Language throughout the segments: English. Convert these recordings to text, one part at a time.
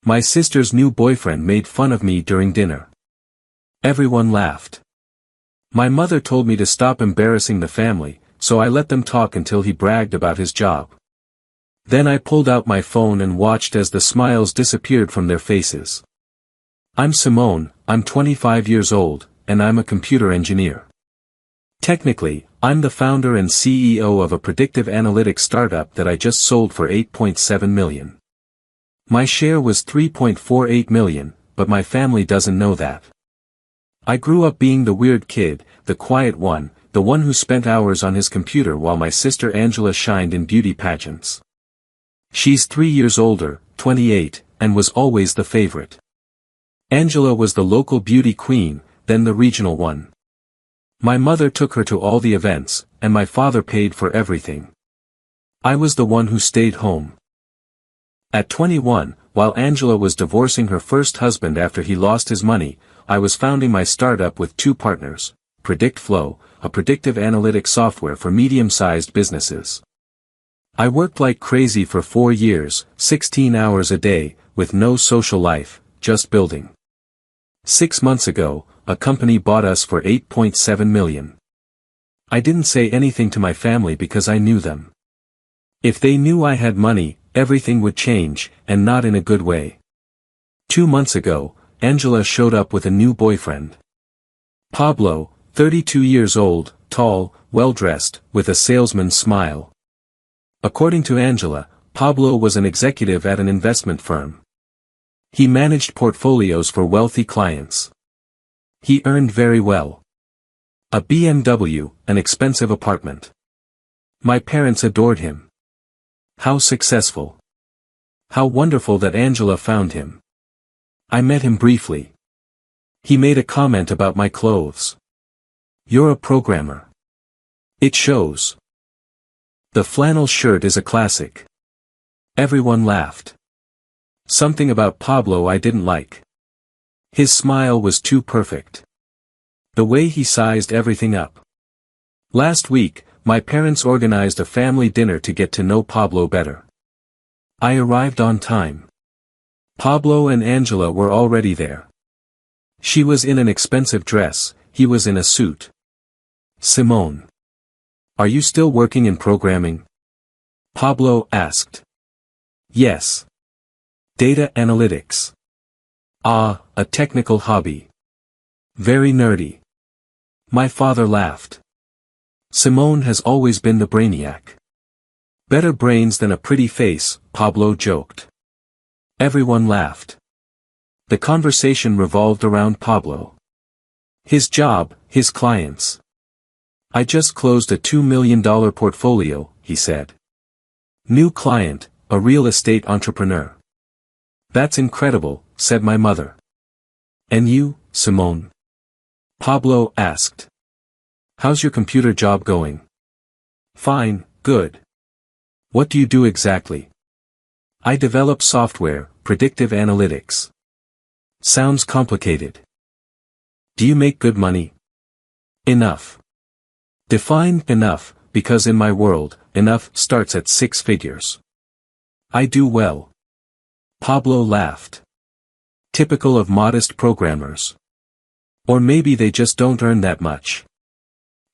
My sister's new boyfriend made fun of me during dinner. Everyone laughed. My mother told me to stop embarrassing the family, so I let them talk until he bragged about his job. Then I pulled out my phone and watched as the smiles disappeared from their faces. I'm Simone, I'm 25 years old, and I'm a computer engineer. Technically, I'm the founder and CEO of a predictive analytics startup that I just sold for $8.7 million. My share was $3.48 million, but my family doesn't know that. I grew up being the weird kid, the quiet one, the one who spent hours on his computer while my sister Angela shined in beauty pageants. She's 3 years older, 28, and was always the favorite. Angela was the local beauty queen, then the regional one. My mother took her to all the events, and my father paid for everything. I was the one who stayed home. At 21, while Angela was divorcing her first husband after he lost his money, I was founding my startup with 2 partners, PredictFlow, a predictive analytics software for medium-sized businesses. I worked like crazy for 4 years, 16 hours a day, with no social life, just building. 6 months ago, a company bought us for $8.7 million. I didn't say anything to my family because I knew them. If they knew I had money, everything would change, and not in a good way. 2 months ago, Angela showed up with a new boyfriend. Pablo, 32 years old, tall, well-dressed, with a salesman's smile. According to Angela, Pablo was an executive at an investment firm. He managed portfolios for wealthy clients. He earned very well. A BMW, an expensive apartment. My parents adored him. How successful. How wonderful that Angela found him. I met him briefly. He made a comment about my clothes. You're a programmer. It shows. The flannel shirt is a classic. Everyone laughed. Something about Pablo I didn't like. His smile was too perfect. The way he sized everything up. Last week, my parents organized a family dinner to get to know Pablo better. I arrived on time. Pablo and Angela were already there. She was in an expensive dress, he was in a suit. Simone. Are you still working in programming? Pablo asked. Yes. Data analytics. Ah, a technical hobby. Very nerdy. My father laughed. Simone has always been the brainiac. Better brains than a pretty face, Pablo joked. Everyone laughed. The conversation revolved around Pablo. His job, his clients. I just closed a $2 million portfolio, he said. New client, a real estate entrepreneur. That's incredible, said my mother. And you, Simone? Pablo asked. How's your computer job going? Fine, good. What do you do exactly? I develop software, predictive analytics. Sounds complicated. Do you make good money? Enough. Define enough, because in my world, enough starts at 6 figures. I do well. Pablo laughed. Typical of modest programmers. Or maybe they just don't earn that much.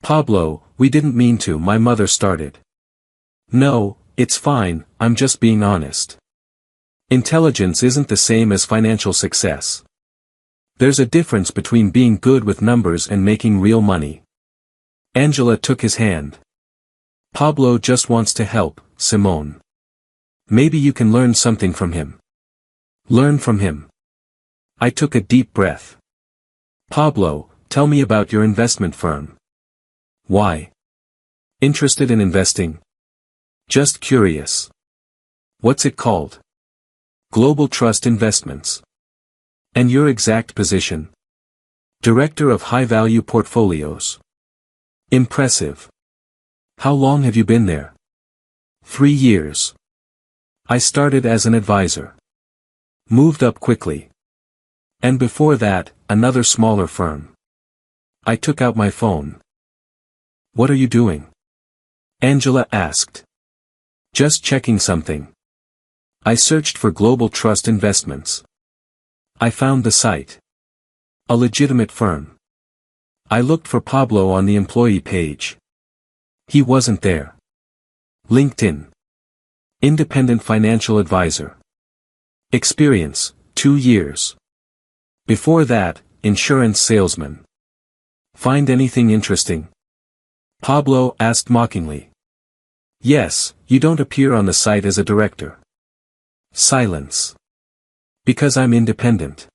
Pablo, we didn't mean to, my mother started. No, it's fine, I'm just being honest. Intelligence isn't the same as financial success. There's a difference between being good with numbers and making real money. Angela took his hand. Pablo just wants to help, Simone. Maybe you can learn something from him. Learn from him. I took a deep breath. Pablo, tell me about your investment firm. Why? Interested in investing? Just curious. What's it called? Global Trust Investments. And your exact position? Director of High-Value Portfolios. Impressive. How long have you been there? 3 years. I started as an advisor. Moved up quickly. And before that, another smaller firm. I took out my phone. What are you doing? Angela asked. Just checking something. I searched for global trust investments. I found the site. A legitimate firm. I looked for Pablo on the employee page. He wasn't there. LinkedIn. Independent financial advisor. Experience, 2 years. Before that, insurance salesman. Find anything interesting? Pablo asked mockingly. Yes, you don't appear on the site as a director. Silence. Because I'm independent.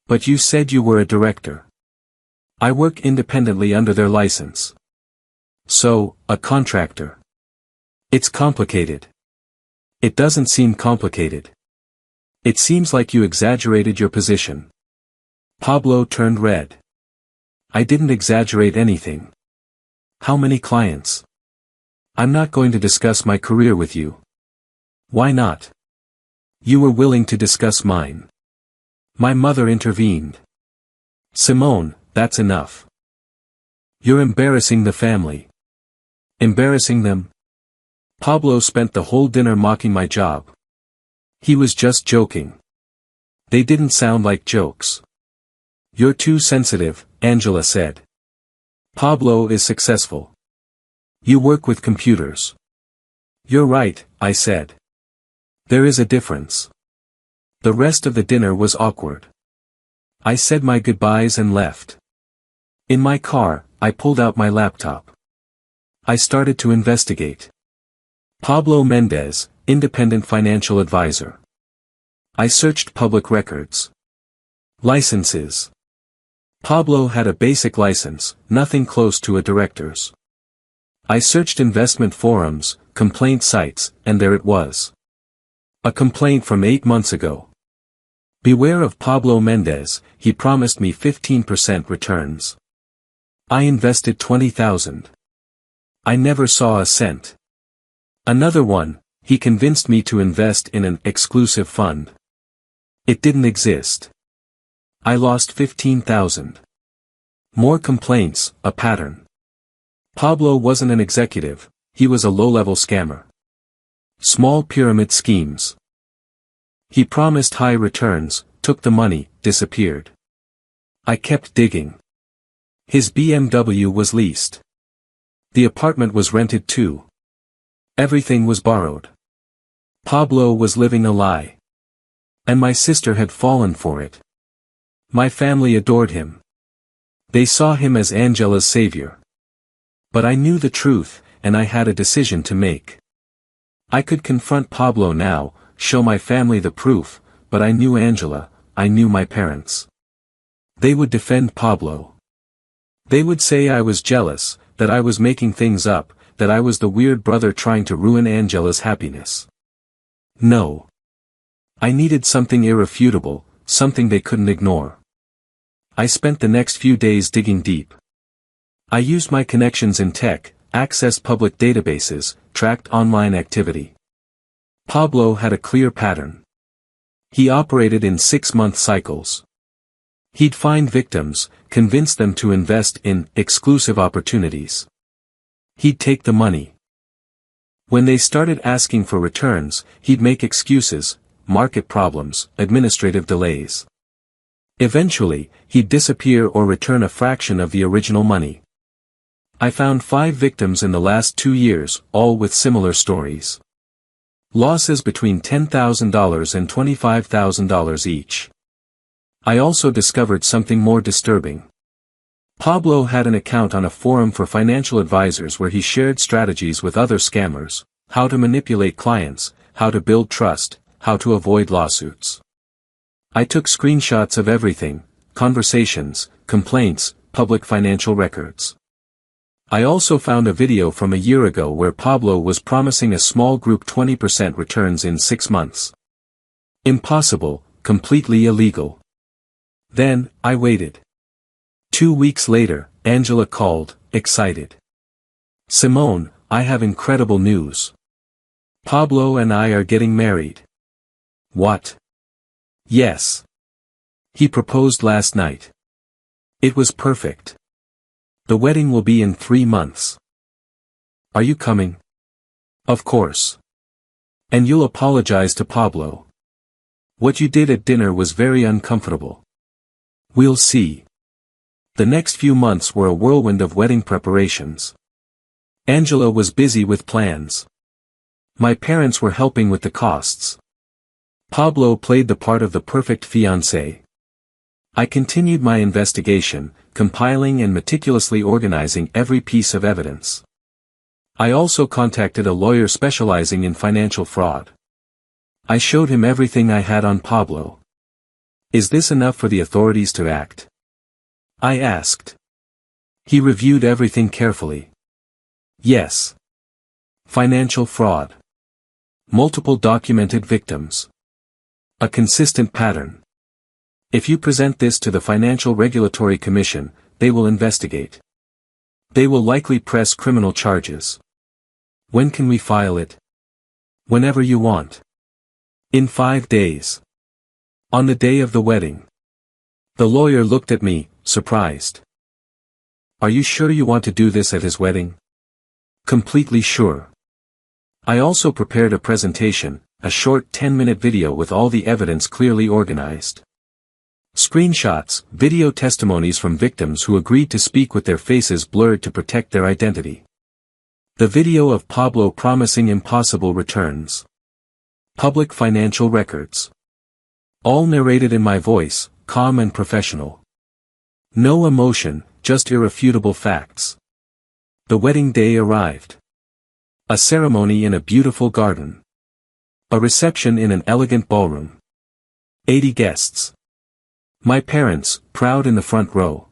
But you said you were a director. I work independently under their license. So, a contractor. It's complicated. It doesn't seem complicated. It seems like you exaggerated your position. Pablo turned red. I didn't exaggerate anything. How many clients? I'm not going to discuss my career with you. Why not? You were willing to discuss mine. My mother intervened. Simone, that's enough. You're embarrassing the family. Embarrassing them? Pablo spent the whole dinner mocking my job. He was just joking. They didn't sound like jokes. You're too sensitive, Angela said. Pablo is successful. You work with computers. You're right, I said. There is a difference. The rest of the dinner was awkward. I said my goodbyes and left. In my car, I pulled out my laptop. I started to investigate. Pablo Mendez, independent financial advisor. I searched public records. Licenses. Pablo had a basic license, nothing close to a director's. I searched investment forums, complaint sites, and there it was. A complaint from 8 months ago. Beware of Pablo Mendez, he promised me 15% returns. I invested $20,000. I never saw a cent. Another one, he convinced me to invest in an exclusive fund. It didn't exist. I lost $15,000. More complaints, a pattern. Pablo wasn't an executive, he was a low-level scammer. Small pyramid schemes. He promised high returns, took the money, disappeared. I kept digging. His BMW was leased. The apartment was rented too. Everything was borrowed. Pablo was living a lie. And my sister had fallen for it. My family adored him. They saw him as Angela's savior. But I knew the truth, and I had a decision to make. I could confront Pablo now, show my family the proof, but I knew Angela, I knew my parents. They would defend Pablo. They would say I was jealous, that I was making things up, that I was the weird brother trying to ruin Angela's happiness. No. I needed something irrefutable, something they couldn't ignore. I spent the next few days digging deep. I used my connections in tech, accessed public databases, tracked online activity. Pablo had a clear pattern. He operated in 6-month cycles. He'd find victims, convince them to invest in exclusive opportunities. He'd take the money. When they started asking for returns, he'd make excuses, market problems, administrative delays. Eventually, he'd disappear or return a fraction of the original money. I found 5 victims in the last 2 years, all with similar stories. Losses between $10,000 and $25,000 each. I also discovered something more disturbing. Pablo had an account on a forum for financial advisors where he shared strategies with other scammers, how to manipulate clients, how to build trust, how to avoid lawsuits. I took screenshots of everything, conversations, complaints, public financial records. I also found a video from a year ago where Pablo was promising a small group 20% returns in 6 months. Impossible, completely illegal. Then, I waited. 2 weeks later, Angela called, excited. Simone, I have incredible news. Pablo and I are getting married. What? Yes. He proposed last night. It was perfect. The wedding will be in 3 months. Are you coming? Of course. And you'll apologize to Pablo. What you did at dinner was very uncomfortable. We'll see. The next few months were a whirlwind of wedding preparations. Angela was busy with plans. My parents were helping with the costs. Pablo played the part of the perfect fiancé. I continued my investigation, compiling and meticulously organizing every piece of evidence. I also contacted a lawyer specializing in financial fraud. I showed him everything I had on Pablo. Is this enough for the authorities to act? I asked. He reviewed everything carefully. Yes. Financial fraud. Multiple documented victims. A consistent pattern. If you present this to the Financial Regulatory Commission, they will investigate. They will likely press criminal charges. When can we file it? Whenever you want. In 5 days. On the day of the wedding. The lawyer looked at me, surprised. Are you sure you want to do this at his wedding? Completely sure. I also prepared a presentation, a short 10-minute video with all the evidence clearly organized. Screenshots, video testimonies from victims who agreed to speak with their faces blurred to protect their identity. The video of Pablo promising impossible returns. Public financial records. All narrated in my voice, calm and professional. No emotion, just irrefutable facts. The wedding day arrived. A ceremony in a beautiful garden. A reception in an elegant ballroom. 80 guests. My parents, proud in the front row.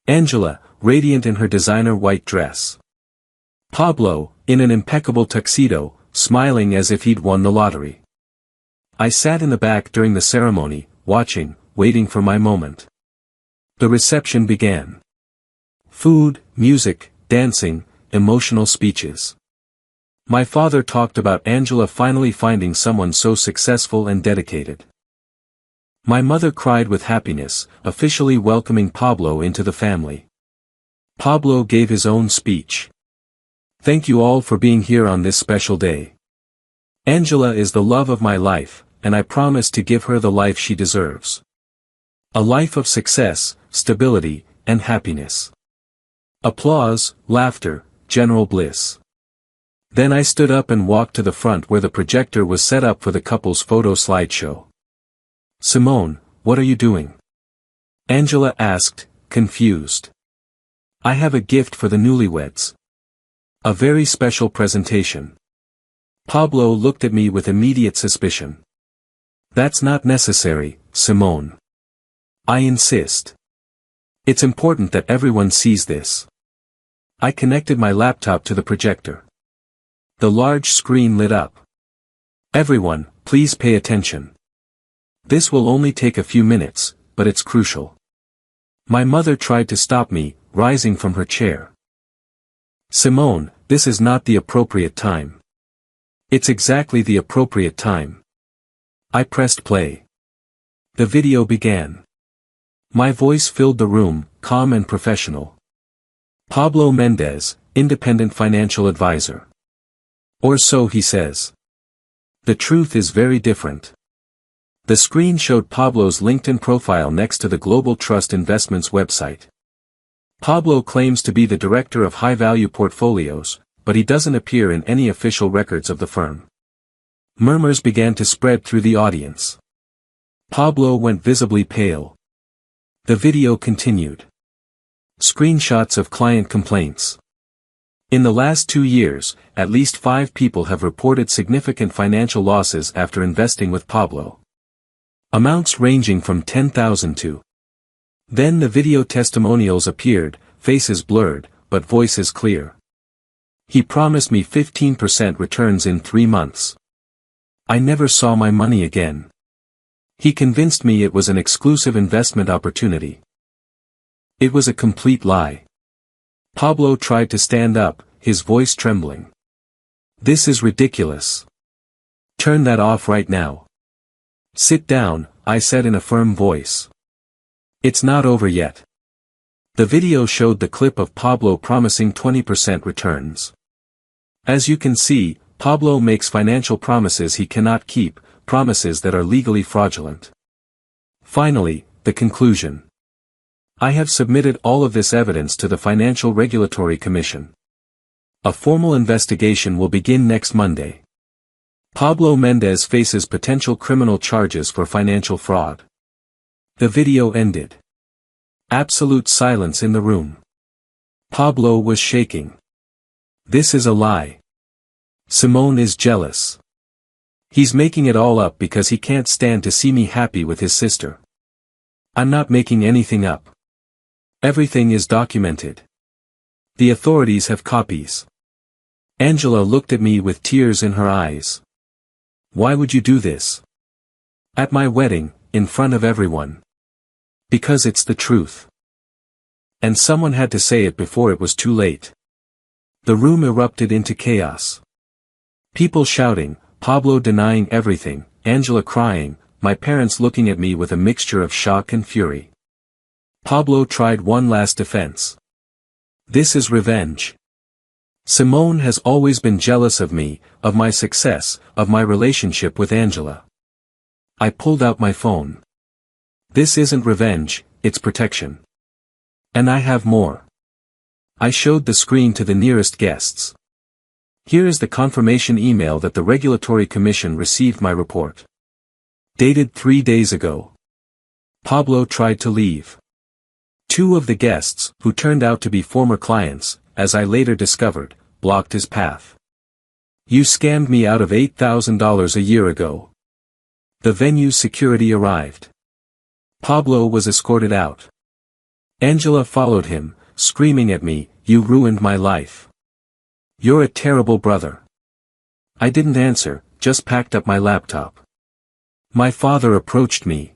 Angela, radiant in her designer white dress. Pablo, in an impeccable tuxedo, smiling as if he'd won the lottery. I sat in the back during the ceremony, watching, waiting for my moment. The reception began. Food, music, dancing, emotional speeches. My father talked about Angela finally finding someone so successful and dedicated. My mother cried with happiness, officially welcoming Pablo into the family. Pablo gave his own speech. Thank you all for being here on this special day. Angela is the love of my life, and I promise to give her the life she deserves. A life of success, stability, and happiness. Applause, laughter, general bliss. Then I stood up and walked to the front where the projector was set up for the couple's photo slideshow. Simone, what are you doing? Angela asked, confused. I have a gift for the newlyweds. A very special presentation. Pablo looked at me with immediate suspicion. That's not necessary, Simone. I insist. It's important that everyone sees this. I connected my laptop to the projector. The large screen lit up. Everyone, please pay attention. This will only take a few minutes, but it's crucial. My mother tried to stop me, rising from her chair. Simone, this is not the appropriate time. It's exactly the appropriate time. I pressed play. The video began. My voice filled the room, calm and professional. Pablo Mendez, independent financial advisor. Or so he says. The truth is very different. The screen showed Pablo's LinkedIn profile next to the Global Trust Investments website. Pablo claims to be the director of high-value portfolios, but he doesn't appear in any official records of the firm. Murmurs began to spread through the audience. Pablo went visibly pale. The video continued. Screenshots of client complaints. In the last 2 years, at least 5 people have reported significant financial losses after investing with Pablo. Amounts ranging from $10,000 to. Then the video testimonials appeared, faces blurred, but voices clear. He promised me 15% returns in 3 months. I never saw my money again. He convinced me it was an exclusive investment opportunity. It was a complete lie. Pablo tried to stand up, his voice trembling. This is ridiculous. Turn that off right now. Sit down, I said in a firm voice. It's not over yet. The video showed the clip of Pablo promising 20% returns. As you can see, Pablo makes financial promises he cannot keep, promises that are legally fraudulent. Finally, the conclusion. I have submitted all of this evidence to the Financial Regulatory Commission. A formal investigation will begin next Monday. Pablo Mendez faces potential criminal charges for financial fraud. The video ended. Absolute silence in the room. Pablo was shaking. This is a lie. Simone is jealous. He's making it all up because he can't stand to see me happy with his sister. I'm not making anything up. Everything is documented. The authorities have copies. Angela looked at me with tears in her eyes. Why would you do this? At my wedding, in front of everyone. Because it's the truth. And someone had to say it before it was too late. The room erupted into chaos. People shouting, Pablo denying everything, Angela crying, my parents looking at me with a mixture of shock and fury. Pablo tried one last defense. This is revenge. Simone has always been jealous of me, of my success, of my relationship with Angela. I pulled out my phone. This isn't revenge, it's protection. And I have more. I showed the screen to the nearest guests. Here is the confirmation email that the Regulatory Commission received my report. Dated 3 days ago. Pablo tried to leave. 2 of the guests, who turned out to be former clients, as I later discovered, blocked his path. You scammed me out of $8,000 a year ago. The venue's security arrived. Pablo was escorted out. Angela followed him, screaming at me, you ruined my life. You're a terrible brother. I didn't answer, just packed up my laptop. My father approached me.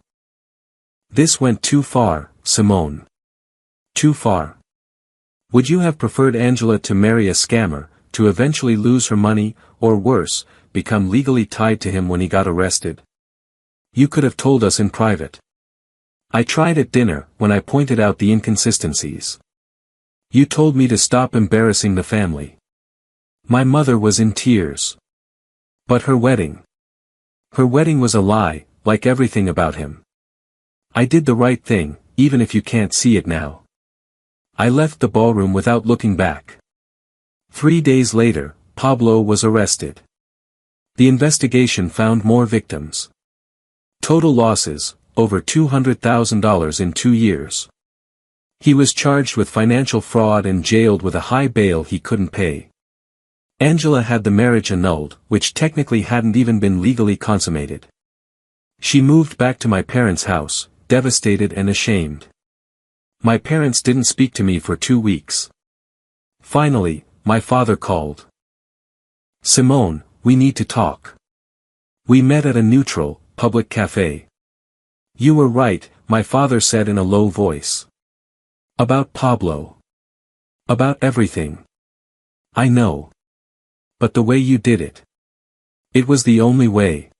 This went too far, Simone. Too far. Would you have preferred Angela to marry a scammer, to eventually lose her money, or worse, become legally tied to him when he got arrested? You could have told us in private. I tried at dinner, when I pointed out the inconsistencies. You told me to stop embarrassing the family. My mother was in tears. But her wedding. Her wedding was a lie, like everything about him. I did the right thing, even if you can't see it now. I left the ballroom without looking back. 3 days later, Pablo was arrested. The investigation found more victims. Total losses, over $200,000 in 2 years. He was charged with financial fraud and jailed with a high bail he couldn't pay. Angela had the marriage annulled, which technically hadn't even been legally consummated. She moved back to my parents' house, devastated and ashamed. My parents didn't speak to me for 2 weeks. Finally, my father called. Simone, we need to talk. We met at a neutral, public cafe. You were right, my father said in a low voice. About Pablo. About everything. I know. But the way you did it. It was the only way.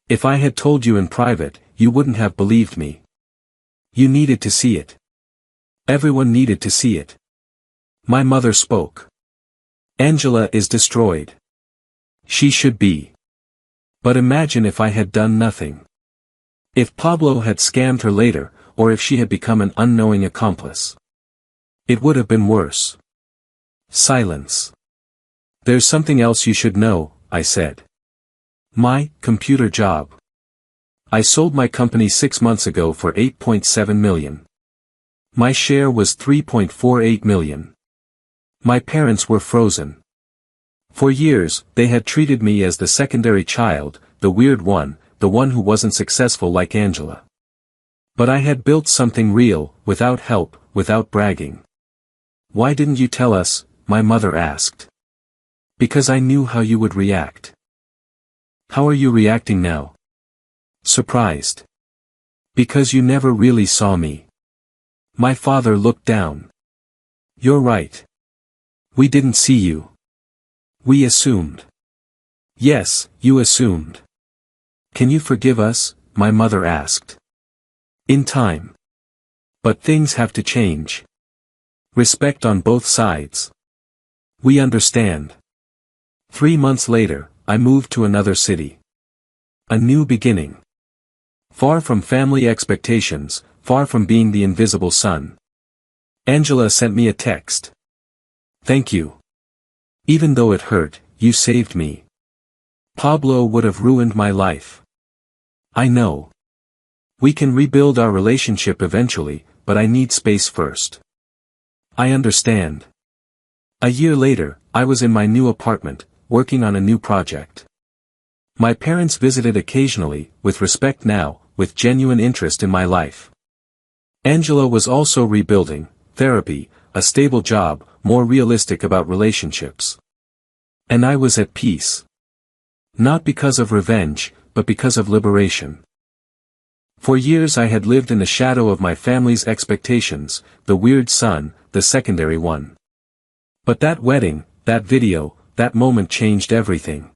If I had told you in private, you wouldn't have believed me. You needed to see it. Everyone needed to see it. My mother spoke. Angela is destroyed. She should be. But imagine if I had done nothing. If Pablo had scammed her later, or if she had become an unknowing accomplice. It would have been worse. Silence. There's something else you should know, I said. My computer job. I sold my company 6 months ago for $8.7 million. My share was $3.48 million. My parents were frozen. For years, they had treated me as the secondary child, the weird one, the one who wasn't successful like Angela. But I had built something real, without help, without bragging. Why didn't you tell us? My mother asked. Because I knew how you would react. How are you reacting now? Surprised. Because you never really saw me. My father looked down. You're right. We didn't see you. We assumed. Yes, you assumed. Can you forgive us? My mother asked. In time. But things have to change. Respect on both sides. We understand. 3 months later, I moved to another city. A new beginning. Far from family expectations, far from being the invisible son. Angela sent me a text. "Thank you. Even though it hurt, you saved me. Pablo would have ruined my life. I know. We can rebuild our relationship eventually, but I need space first. I understand." A year later, I was in my new apartment, working on a new project. My parents visited occasionally, with respect now, with genuine interest in my life. Angela was also rebuilding, therapy, a stable job, more realistic about relationships. And I was at peace. Not because of revenge, but because of liberation. For years I had lived in the shadow of my family's expectations, the weird son, the secondary one. But that wedding, that video, that moment changed everything.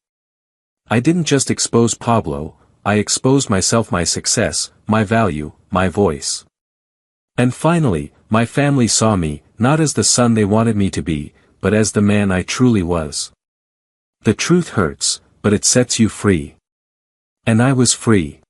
I didn't just expose Pablo, I exposed myself, my success, my value, my voice. And finally, my family saw me, not as the son they wanted me to be, but as the man I truly was. The truth hurts, but it sets you free. And I was free.